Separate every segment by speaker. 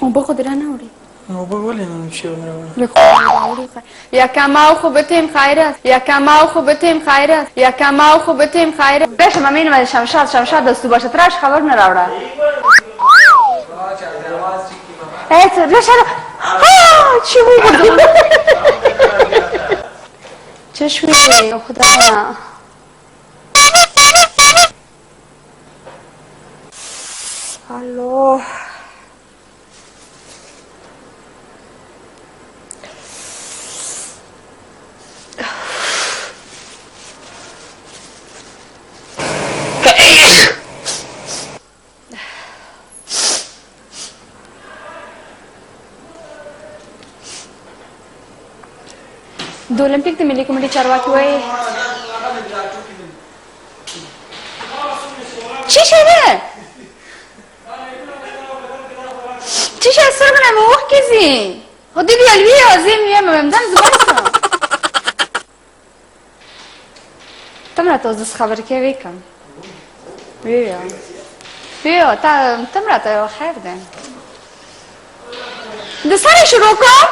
Speaker 1: اوبه خو دره نه وړي
Speaker 2: اوبه ولې نه شي
Speaker 1: یکم او خوبتیم خیر است یکم او خوبتیم خیر است یکم او خوبتیم خیر است بشه من می‌نویسم شمشاد دستو باشه ترش خبر نراوړه ای تو رشد چی بود چه شوی خدا الو د اولمپیک د ملي کمیټې چارواکي وایي چی شده؟ چی شده سترګونه مې اوښکې ځي خو دې ویل وي زه یې ویم دم زه باسم ته مې راته اوس داسې خبرې کوې ویې کړم ویې ته مې راته یو خیر دی د سره شروع کړم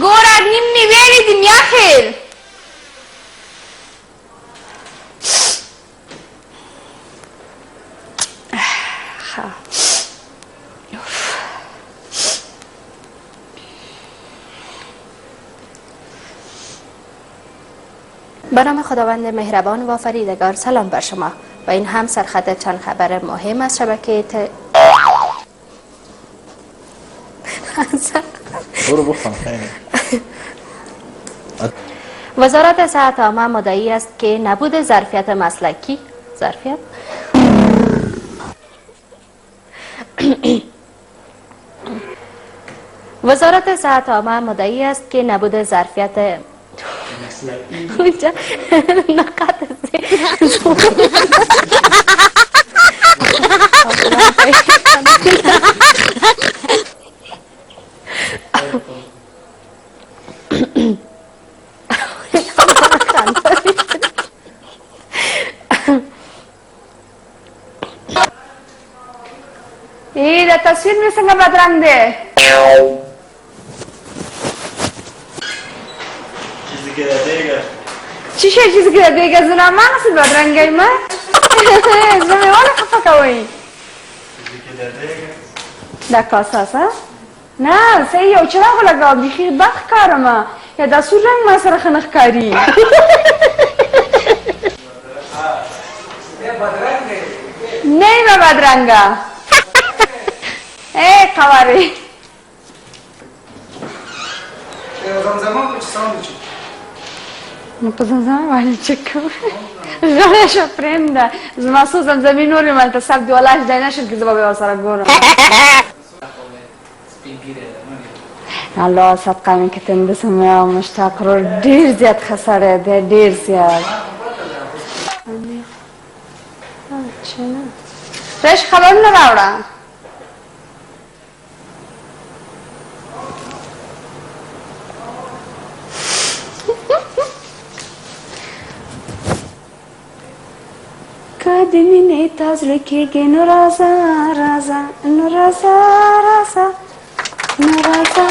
Speaker 1: ګوره نیم مې ویلې دي میا خیر به نام خداوند مهربان و آفریدگار سلام بر شما و این هم سرخط چند خبر مهم از شبکه وزارت صحت عامه مدعی است که نبود ظرفیت مسلکی وزارت صحت عامه مدعی است که نبود ظرفیت اونجا نقاط ای دا تصویر می څنګه بدرنګ دی چی شي چیزی که دیگه زنا من اصل بدرنگی من زمین والا خفا کوئی دا کاساس ها نه سی یو چراغ لگا بیخی بخ کارم یا دا سور رنگ ما سر خنخ کاری نه ما بدرنگا ای خواری
Speaker 2: زمزمان کچھ ساوند چی
Speaker 1: په زمزمه باندې چک کوم غلی شه پرېنده زما څو زمزمې نورې مالته سب دي ولاش دی نشم که زه به بیا ورسره ګورم الله صدقه مې که تندسم یا مشتاق رو ډېر زیات ښه سړی دی ډېر زیات رش خبر نه راوړه که د مینې تا زړه کېږي نو راځه راځه نو راځه راځه نو راځه